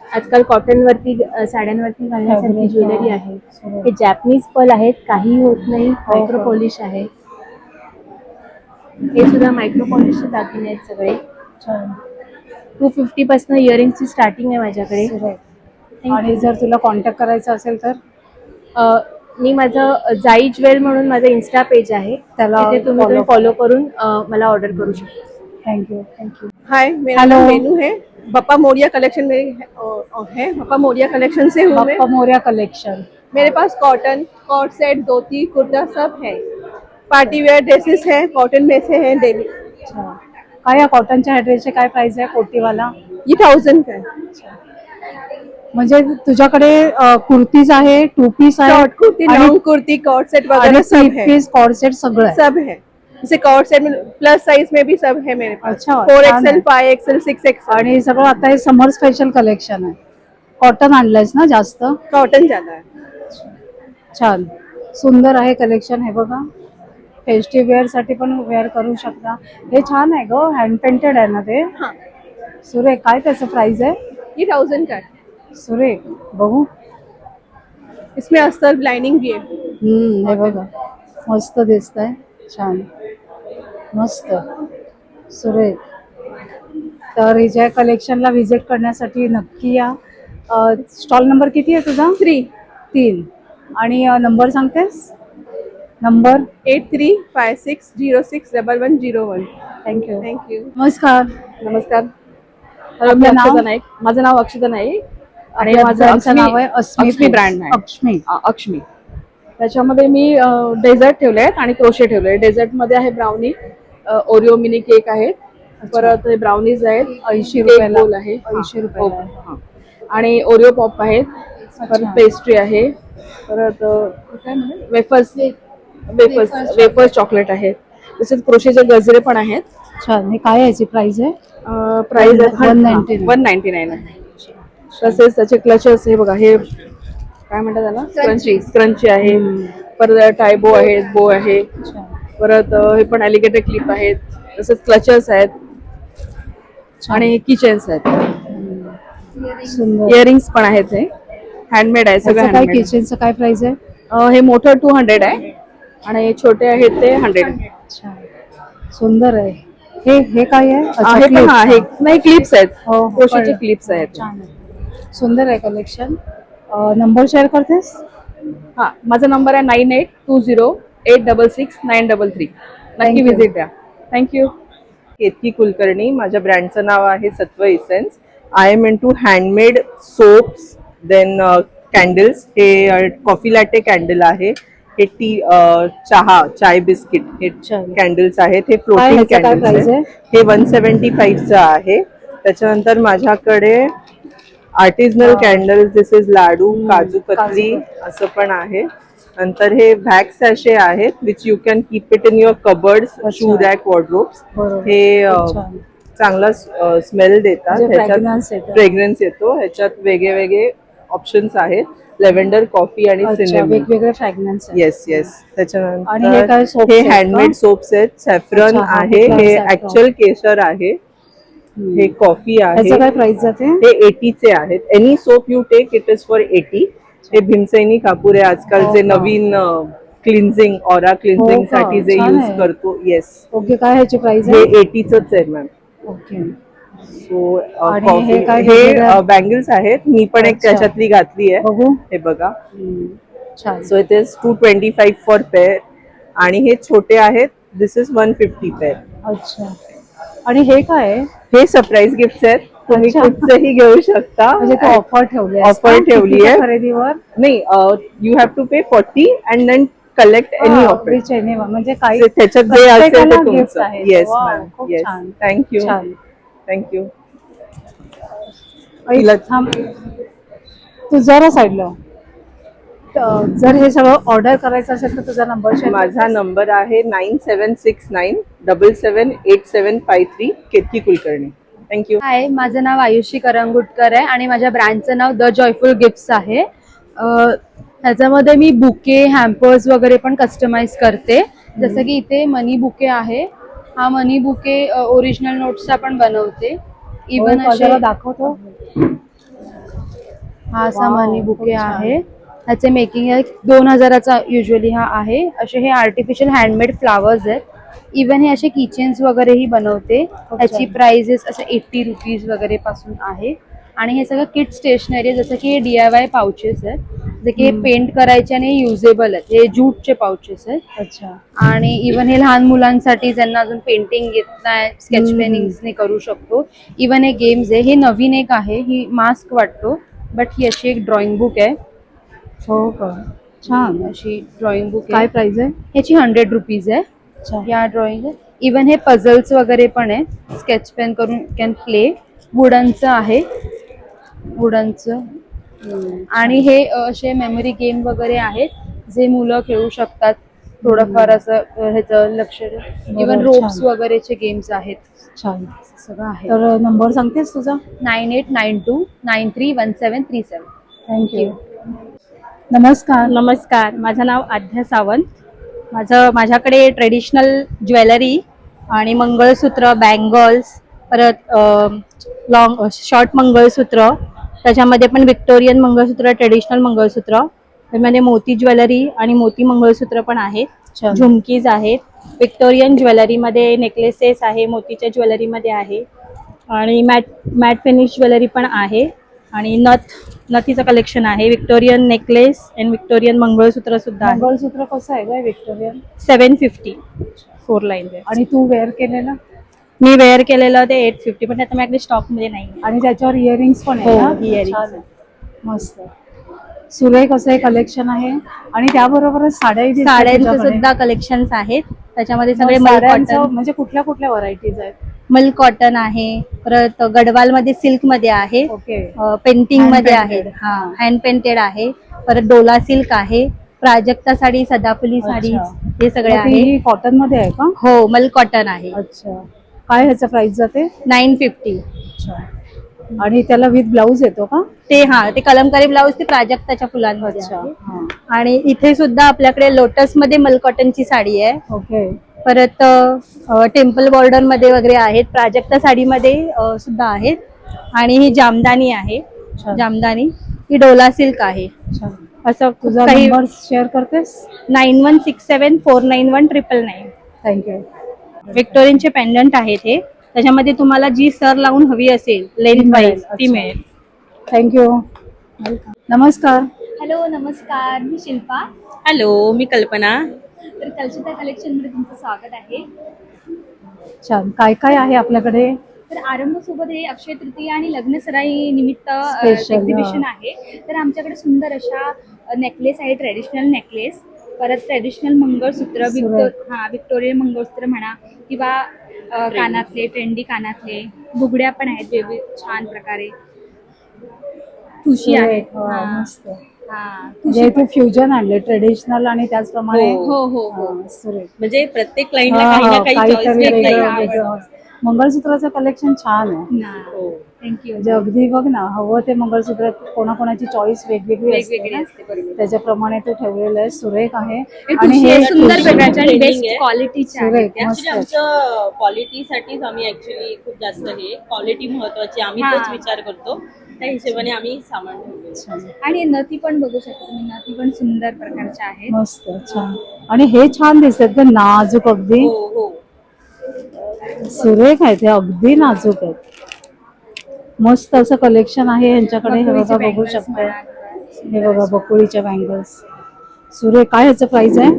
आजकाल कॉटनवरती साड्यांवरती घालण्यासारखी ज्वेलरी आहे. हे जॅपनीज पर्ल आहेत, काही होत नाही, मायक्रो पॉलिश आहे. हे सुद्धा मायक्रो पॉलिशचे दागिने आहेत सगळे. 250 पासून इयरिंगची स्टार्टिंग आहे माझ्याकडे. आणि जर तुला कॉन्टॅक्ट करायचा असेल तर मी माझं जाई ज्वेल म्हणून माझं इन्स्टा पेज आहे, त्याला तिथे तुम्ही फॉलो करून मला ऑर्डर करू शकता. थँक्यू. हाय, मेरा हेलो. नाम मेनू है. बप्पा मोरिया कलेक्शन में है. बप्पा मोरिया कलेक्शन से हूँ मैं. बाप्पा मोर्या कलेक्शन. मेरे पास कॉटन, कॉट सेट, धोती, कुर्ता सब है. पार्टी वेयर ड्रेसेस है, कॉटन में से है डेली. अच्छा. काय या कॉटनच्या ड्रेसचे काय प्राइस आहे कोटीवाला? ये 1000 का है. म्हणजे तुझ्याकडे कुर्तीज आहे, टू पीस आहे, शॉर्ट कुर्ती, लॉन्ग कुर्ती, कॉट सेट वगैरह सब है. पीस कॉर्ड सेट सगळं आहे. सब है. जैसे कॉट सेट में प्लस साइज में भी सब है मेरे पास. अच्छा, 4XL, 5XL, 6XL. आणि सगळं आता हे समर स्पेशल कलेक्शन आहे. कॉटन आणलंयस ना जास्त? कॉटन ज्यादा है. छान, सुंदर आहे कलेक्शन. हे बघा, फेस्टिव्ह वेअर साठी पण वेअर करू शकता. हे छान आहे ग, हँड पेंटेड आहे ना ते. हाँ. सुरेख, काय त्याचं प्राइस आहे? ये 1000 का है. सुरेख, बघू. इसमें अस्तर लाइनिंग भी है. हे बघा, मस्त दिसतंय. छान, मस्त, सुरेख. तर हिच्या कलेक्शनला व्हिजिट करण्यासाठी नक्की या. स्टॉल नंबर किती आहे तुझा? 3. आणि नंबर सांगतेस? नंबर 8356061101. थँक्यू. थँक्यू. नमस्कार. नमस्कार. आपलं मी नाव? अक्षता नाईक. माझं नाव अक्षता नाईक आणि आपल्या माझं ब्रँडचं नाव आहे अक्ष्मी ब्रँड आहे. अक्ष्मी. अक्ष्मी. त्याच्यामध्ये मी डेझर्ट ठेवले आहेत आणि क्रोशे ठेवले. डेझर्ट मध्ये आहे ब्राउनी, ओरिओ मिनी केक आहेत, परत हे ब्राउनीज आहेत, 80 केक रुपयाला. बोल आहे, 80 रुपयाला आहे. हां. आणि ओरिओ पॉप आहेत, परत पेस्ट्री आहे, परत वेफर्स चॉकलेट आहेत, तसेच क्रोशेचे गजरे पण आहेत. छान. हे काय याची प्राइस आहे? प्राइस 199. 199 आहे. तसेच त्याचे क्लचेस, हे बघा, हे काय म्हणतात त्याला, स्क्रंची आहे, परत टायबो आहेत, बो आहे, परत हे पण अलिगेटर क्लिप आहेत, तसेच क्लचर्स आहेत आणि किचन्स आहेत. सुंदर. इयरिंग्स पण आहेत. हे हँडमेड आहे, सगळं काय हँडमेड. किचनचं काय प्राइस आहे? हे मोठं 200 आहे आणि छोटे आहेत ते 100 आहे. छान, सुंदर आहे. हे काय आहे? अच्छा, हे पण clips. आहे, नाही क्लिप्स आहेत, हो, हो, क्रोशेचे कळलं. क्लिप्स आहेत. छान आहे, सुंदर आहे कलेक्शन. नंबर शेअर करतेस? हा, माझा नंबर आहे 9820866933. नक्की विजिट द्या. थँक्यू. केतकी कुलकर्णी, माझ्या ब्रँडचं नाव आहे Satva essence. I am into handmade soaps, then candles. हे कॉफी लॅटे कॅन्डल आहे, हे चाय बिस्किट, हे कॅन्डल्स आहेत, हे फ्लोटिंग कॅन्डल्स आहे. हे 175 आहे. त्याच्यानंतर माझ्याकडे artisanal candles, this is laddoo, kaju katli असं पण आहे. नंतर हे व्हॅक्स सॅशे आहेत, which you can keep it in your cupboards, shoe rack, wardrobes. हे चांगला स्मेल देतात, ह्याच्यात फ्रेग्रन्स येतो, ह्याच्यात वेगळे वेगळे ऑप्शन्स आहेत. लेव्हेंडर कॉफी आणि अच्छा, सिनेमन. वेगवेगळे फ्रॅग्रन्स आहेत. Yes yes. आणि हे त्याच्यानंतर काय soaps हे आहेत का? हँडमेड सोप्स आहेत. सॅफ्रॉन अच्छा, हा आहे, कुठला हे saffron? ऍक्च्युअल केशर आहे, हे कॉफी आहे. त्याचं काय प्राइस जाते? हे 80 चे आहेत. Any soap you take it is for 80. हे भीमसेनी कापूर आहे, आजकालचे हो का? नवीन क्लिन्झिंग, ऑरा क्लिन्झिंग हो का? साठी जे छान यूज आहे. करतो. येस, ओके, काय ह्याची प्राइस हे आहे? 80 चंच आहे मॅम. ओके. सो आणि कॉफी हे काय हे वेगवेगळ्या- बँगल्स आहेत. मी पण एक अच्छा. त्याच्यातली घातली आहे. बघू. हे बघा. छान. So it is 225 for pair. आणि हे छोटे आहेत. दिस इज 150 पेअर. अच्छा. आणि हे काय आहे? हे सरप्राईज गिफ्ट आहेत. तुम्ही अच्छा. कुठचंही घेऊ शकता. म्हणजे तू ऑफर ठेवली आहेस ऑफर का? ठेवली कितीच्या आहे. खरेदीवर नाही, you have to pay 40 and then collect any of it. म्हणजे काही त्याच्यात जे असेल ते प्रत्येकाला gift तुमचं. आहे. Yes Wow, ma'am. खूप येस. छान. थँक्यू. छान. थँक्यू. थांब. तू जरा साईडला. जर हे सगळं ऑर्डर करायचं असेल तर तुझा नंबर शेअर माझा नंबर आहे 9769778753, केतकी कुलकर्णी. थँक्यू. हाय, माझं नाव आयुषी करंगुटकर आहे आणि माझ्या ब्रँडचं नाव द जॉयफुल गिफ्ट्स आहे. ह्याच्यामध्ये मी बुके, हॅम्पर्स वगैरे पण कस्टमाइज करते. जसं की इथे मनी बुके आहे. हा मनी बुके ओरिजिनल नोट्सचा पण बनवते. इवन असे दाखवतो. हा असा Wow, मनी खूप बुके छान. आहे. ह्याचे मेकिंग आहे 2000चा युजली हा आहे. असे हे आर्टिफिशियल हँडमेड फ्लावर्स आहेत. इवन हे असे किचन्स वगैरेही बनवते. ह्याची प्राइजेस असं 80 रुपीज वगैरे पासून आहे. आणि हे सगळं किट स्टेशनरी आहे. जसं की हे DIY पाउचेस आहेत. जसे की हे पेंट करायचे आणि युजेबल आहेत. हे ज्यूटचे पाउचेस आहेत. अच्छा. आणि इवन हे लहान मुलांसाठी ज्यांना अजून पेंटिंग येत नाही, स्केच पेनिंग्सने करू शकतो. इवन हे गेम्स आहे. हे नवीन एक आहे. ही मास्क वाटतो, बट ही अशी एक ड्रॉइंग बुक आहे. हो का? छान. अशी ड्रॉइंग बुक काय प्राइस आहे? ह्याची 100 रुपीज आहे. अच्छा. या ड्रॉइंग इवन हे पझल्स वगैरे पण आहे. स्केच पेन करून कॅन प्ले. वुडनचं आहे, वुडनचं. आणि हे असे मेमरी गेम वगैरे आहेत जे मुलं खेळू शकतात. थोडंफार असं ह्याचं लक्ष. इवन रोप्स वगैरेचे गेम्स आहेत. छान. सगळं आहे. तर नंबर सांगतेस तुझा? 9892931737. थँक्यू. नमस्कार. नमस्कार, माझं नाव आध्या सावंत. माझ्याकडे ट्रेडिशनल ज्वेलरी आणि मंगळसूत्र, बँगल्स, परत शॉर्ट मंगळसूत्र, त्याच्यामध्ये पण व्हिक्टोरियन मंगळसूत्र, ट्रेडिशनल मंगळसूत्र, त्यामध्ये मोती ज्वेलरी आणि मोती मंगळसूत्र पण आहेत. झुमकीज आहेत. व्हिक्टोरियन ज्वेलरीमध्ये नेकलेसेस आहे, मोतीच्या ज्वेलरीमध्ये आहे. आणि मॅट फिनिश ज्वेलरी पण आहे. आणि नथीचं कलेक्शन आहे. व्हिक्टोरियन नेकलेस अँड व्हिक्टोरियन मंगळसूत्र सुद्धा आहे. मंगळसूत्र कसं आहे का व्हिक्टोरियन? 750 4 लाईन. आणि तू वेअर केलेलं? मी वेअर केलेलं ते 850, पण आता माझ्याकडे स्टॉक मध्ये नाही. आणि त्याच्यावर इयरिंग्स पण आहे ना? इयरिंग्स. मस्त. सुरेख असं हे कलेक्शन आहे. आणि त्याबरोबरच साड्याही दिसतात साड्यांचे तुझ्याकडे. सुद्धा कलेक्शन्स आहेत. त्याच्यामध्ये मग सगळे मल साड्यांचं कॉटन, म्हणजे कुठल्या कुठल्या व्हरायटीज आहेत? मल कॉटन आहे. परत गडवाल मध्ये सिल्क मध्ये आहे. ओके. पेंटिंग मध्ये Hand आहे. painted. हा, हँड पेंटेड आहे. परत डोला सिल्क आहे. प्राजक्ता साडी, सदाफुली साडी, अच्छा. हे सगळे मग आहे. ती कॉटन मध्ये आहे का? हो, मल कॉटन आहे. अच्छा. काय ह्याचं प्राइस जाते? 950. अच्छा. आणि त्याला विथ ब्लाऊज येतो का? ते कलमकारी ब्लाऊज ते प्राजक्ताच्या फुलांमध्ये अच्छा. आहे. हा. आणि इथे सुद्धा आपल्याकडे लोटस मध्ये मल कॉटनची साडी आहे. ओके. परत टेम्पल बॉर्डर मध्ये वगैरे आहेत. प्राजक्ता साडीमध्ये सुद्धा आहेत. आणि ही जामदानी आहे. जामदानी ही डोला सिल्क आहे. अच्छा. असं तुझा काही. नंबर शेअर करतेस? 9167491399. थँक्यू. व्हिक्टोरियनचे पेंडंट आहेत हे. त्याच्यामध्ये तुम्हाला जी सर लावून हवी असेल लेंथ वाईज ती मिळेल. थँक्यू. नमस्कार. हॅलो, नमस्कार. मी शिल्पा. हॅलो, मी कल्पना. तर कलशिता कलेक्शनमध्ये तुमचं स्वागत आहे. छान. काय काय आहे आपल्याकडे? तर आरंभसोबत हे अक्षय तृतीया आणि लग्नसराई निमित्त Special, एक्झिबिशन आहे. तर आमच्याकडे सुंदर अशा नेकलेस आहे, ट्रेडिशनल नेकलेस, परत ट्रेडिशनल मंगळसूत्र, व्हिक्टोरियन मंगळसूत्र म्हणा, किंवा कानातले, ट्रेंडी कानातले, बुगड्या पण आहेत वेगवेगळे छान प्रकारे, ठुशी आहेत. मस्त. म्हणजे तू फ्युजन आणले, ट्रेडिशनल आणि त्याचप्रमाणे. हो हो हो. सुरेख. म्हणजे प्रत्येक क्लायंटला हा, काही ना हा, काही काहीतरी चॉईस वेगळं वेगळं. मंगळसूत्राचं कलेक्शन छान आहे. थँक्यू. म्हणजे अगदी बघ ना, हवं ते मंगळसूत्र कोणाकोणाची चॉईस वेगवेगळी असते वेगवेगळी ना. असते बरोबर. त्याच्याप्रमाणे ते ठेवलेलं आहे. सुरेख आहे आणि हे सुंदर ठुशी- प्रकारच्या आणि trending बेस्ट आहे. क्वालिटीच्या आहेत. सुरेख मस्त ऍक्च्युली आहे. आमचं क्वालिटीसाठीच आम्ही ऍक्च्युली खूप जास्त हे क्वालिटी महत्वाची आम्ही हा. तोच विचार करतो. त्या हिशोबाने आम्ही सामान ठेवतो. आणि नथी पण बघू शकता तुम्ही, नथी पण सुंदर प्रकारच्या आहेत. मस्त छान. आणि हे छान दिसतात ग, नाजूक अगदी हो हो. सुरेख आहेत, हे अगदी नाजूक आहेत. मस्त असं कलेक्शन आहे यांच्याकडे. हे बघा बघू शकता. हे बघा बकुळीच्या बँगल्स सुरेख. काय ह्याचं प्राइस आहे?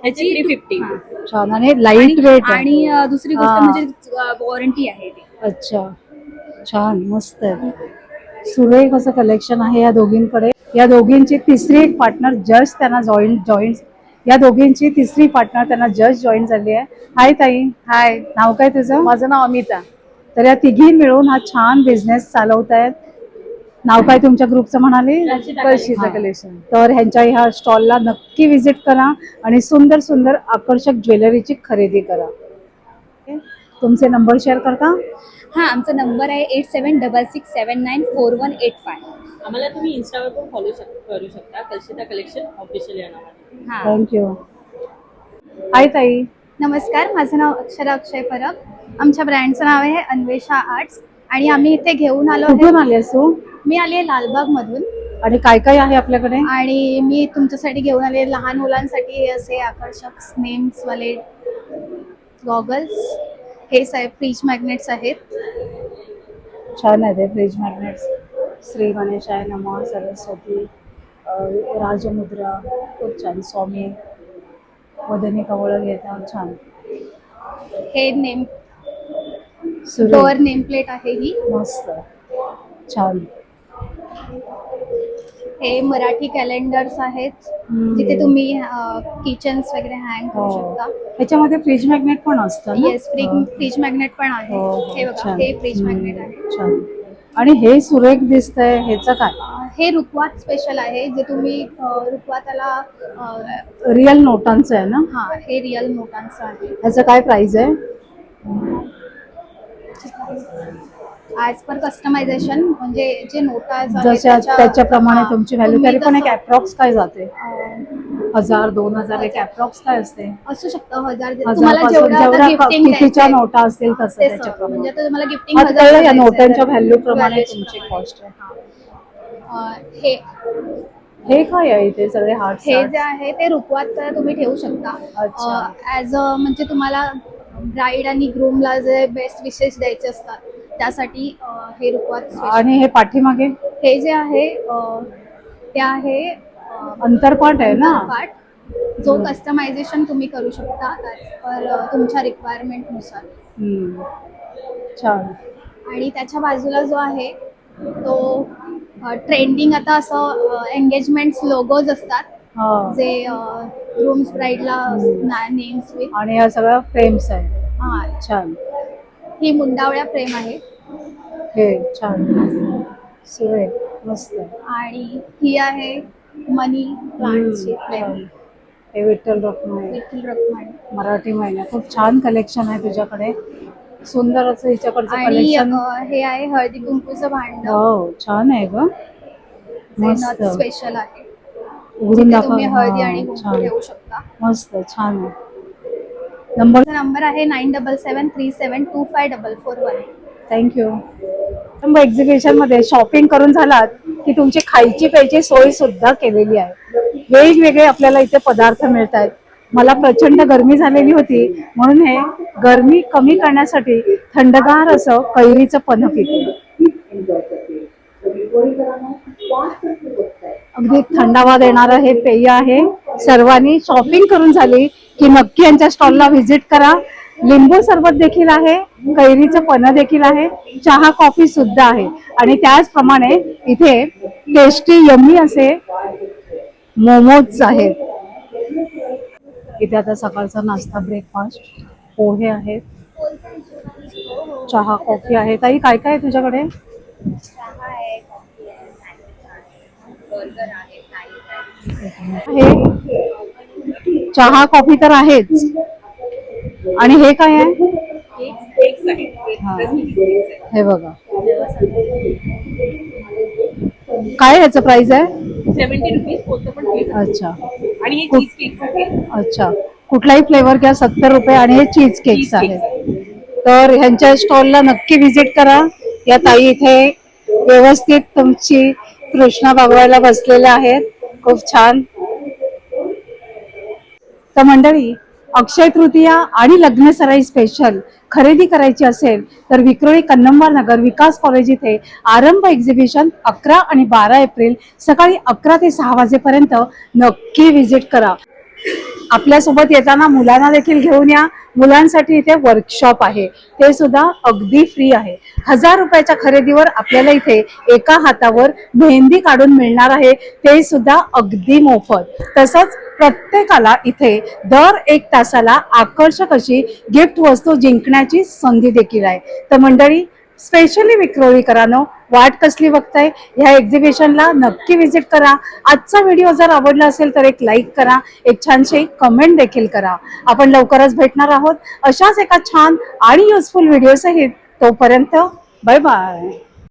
ह्याची 350. छान. आणि लाईट वेट आहे. आणि दुसरी गोष्ट हा. म्हणजे वॉरंटी आहे ती. अच्छा छान मस्त आहे. सुरेख असं कलेक्शन आहे या दोघींकडे. या दोघींची तिसरी एक पार्टनर जस्ट त्यांना जॉईंट या दोघींची तिसरी पार्टनर त्यांना जस्ट जॉईन झाली आहे. हाय ताई. हाय, नाव काय तुझं? माझं नाव अमिता. तर या तिघी मिळून हा छान बिझनेस चालवतायत. नाव काय तुमच्या ग्रुपचं म्हणाले? कळशीचं हा. कलेक्शन. तर ह्यांच्या ह्या स्टॉलला नक्की विजिट करा आणि सुंदर सुंदर आकर्षक ज्वेलरीची खरेदी करा. तुमचे नंबर शेअर करता? हा, आमचा नंबर आहे 8766794185. आम्हाला तुम्ही इन्स्टावर पण फॉलो करू शकता. कलशिता कलेक्शन ऑफिशियल या नावाने. हा. थँक्यू. हाय ताई. नमस्कार, माझं नाव अक्षरा अक्षय परब. आमच्या ब्रँडचं नाव आहे अन्वेषा आर्ट्स आणि आम्ही इथे घेऊन आलो कुठून आहे. आलीस तू? मी आली आहे लालबागमधून आणि काय काय आहे आपल्याकडे? आणि मी तुमच्यासाठी घेऊन आले लहान मुलांसाठी असे आकर्षक स्नेम्सवाले गॉगल्स. हे फ्रीज मॅग्नेट्स आहेत. छान आहे ते फ्रीज मॅग्नेट्स. श्री गणेशाय नमः, सरस्वती, राजमुद्रा खूप छान. स्वामी वदनी कवळ घेतात. छान. हे नेम सुरेख. डोअर नेम प्लेट आहे ही. मस्त छान. हे मराठी कॅलेंडर्स आहेत जिथे तुम्ही किचन्स वगैरे हँग करू शकता. ह्याच्यामध्ये फ्रीज मॅग्नेट पण असतं ना? येस, फ्रीज मॅग्नेट पण आहे. हे बघा, छान. हे फ्रीज मॅग्नेट आहे. छान. आणि हे सुरेख दिसतंय, ह्याचं काय? हे रुखवात स्पेशल आहे जे तुम्ही रुखवाताला रिअल नोटांचं आहे ना? हा, हे रिअल नोटांचं आहे. ह्याचं काय प्राइस आहे? ॲज पर कस्टमायझेशन म्हणजे जे नोटाज जशा त्याच्याप्रमाणे तुमची व्हॅल्यू. तरी पण एक अप्रॉक्स काय जाते? 1000 2000 एक अप्रॉक्स काय असते? असू शकतं 1000. 1000 तुम्हाला पासून जेवढं आता जेवढ्या गिफ्टिंग कितीच्या नोटा असतील तसं म्हणजे त्याच्याप्रमाणे. आता तुम्हाला गिफ्टिंग आता कळलं या नोटांच्या व्हॅल्यू प्रमाणे तुमची कॉस्ट आहे. हे हे काय आहे इथे सगळे हार्ट? हे जे आहे ते रुखवात तुम्ही ठेवू शकता. अच्छा. ॲज अ म्हणजे तुम्हाला ब्राईड आणि ग्रूमला जे बेस्ट विशेष द्यायचे असतात त्यासाठी हे रुखवात special. आणि हे पाठीमागे हे जे आहे ते आहे अंतरपाट आहे ना? पार्ट जो कस्टमायझेशन तुम्ही करू शकता पर तुमच्या रिक्वायरमेंटनुसार. छान. आणि त्याच्या बाजूला जो आहे तो ट्रेंडिंग आता असं एंगेजमेंट्स लोगोज असतात हा. जे रूम्स ब्राईडला नेम्स विथ. आणि या सगळ्या फ्रेम्स आहेत. हा, छान. ही मुंडावळ्या फ्रेम आहे. हे छान. सुरेख मस्त. आणि ही आहे मनी प्लांटची फ्रेम. हे विठ्ठल रखुमाई, विठ्ठल रखुमाई. मराठी महिना. खूप छान कलेक्शन आहे तुझ्याकडे. सुंदर असं हिच्याकडचं आणि कलेक्शन. हे आहे हळदी कुंकूचं भांड. हो छान आहे ग. मस्त. स्पेशल आहे. उघडून जिथे दाखव. तुम्ही हळदी आणि हा, कुंकू छान. ठेवू शकता. मस्त छान आहे. नंबर आहे 9773725441. थँक्यू. एक्झिबिशन मध्ये शॉपिंग करून झालात की तुमची खायची प्यायची सोय सुद्धा केलेली आहे. वेगवेगळे आपल्याला इथे पदार्थ मिळत आहेत. मला प्रचंड गरमी झालेली होती म्हणून हे गरमी कमी करण्यासाठी थंडगार असं कैरीचं पन्ह पिते. अगदी थंडावा देणारं हे पेय आहे. सर्वांनी शॉपिंग करून झाली की नक्की यांच्या स्टॉलला व्हिजिट करा. लिंबू सरबत देखील आहे, कैरीचं पन्ह देखील आहे, चहा कॉफी सुद्धा आहे आणि त्याचप्रमाणे इथे टेस्टी यम्मी असे मोमोज आहेत. इथे आता सकाळचा नाश्ता ब्रेकफास्ट पोहे आहेत, चहा कॉफी आहे. ताई काय काय आहे तुझ्याकडे? हे चहा कॉफी तर आहेच आणि हे काय आहे? हा. हे बघा काय ह्याचं प्राइस आहे? 70 रुपीज कोणतं पण flavor. अच्छा आणि हे चीज केक्स आहे. अच्छा कुठलाही फ्लेवर घ्या 70 रुपये आणि हे चीज केक्स आहेत. तर ह्यांच्या स्टॉलला नक्की व्हिजिट करा. या ताई इथे व्यवस्थित तुमची तृष्णा भागवायला बसलेल्या आहेत. खूप छान. तर मंडळी अक्षय तृतीया आणि लग्न सराई स्पेशल खरेदी करायची असेल तर विक्रोळी कन्नमवार नगर विकास कॉलेज इथे आरंभ एक्झिबिशन 11 आणि 12 एप्रिल सकाळी 11 ते 6 वाजेपर्यंत नक्की व्हिजिट करा. आपल्यासोबत येताना मुलांना देखील घेऊन या. मुलांसाठी इथे वर्कशॉप आहे ते सुद्धा अगदी फ्री आहे. 1000 रुपयाच्या खरेदीवर आपल्याला इथे एका हातावर मेहंदी काढून मिळणार आहे ते सुद्धा अगदी मोफत. तसंच प्रत्येकाला इथे दर 1 तासाला आकर्षक अशी गिफ्ट वस्तू जिंकण्याची संधी देखील आहे. तर मंडळी स्पेशली विक्रोळीकरांनो वाट कसली बघताय? ह्या एक्झिबिशनला नक्की व्हिजिट करा. आजचा व्हिडिओ जर आवडला असेल तर एक लाईक करा, एक छानशी कमेंट देखील करा. आपण लवकरच भेटणार आहोत अशाच एका छान आणि युजफुल व्हिडिओ सहित. तोपर्यंत बाय बाय.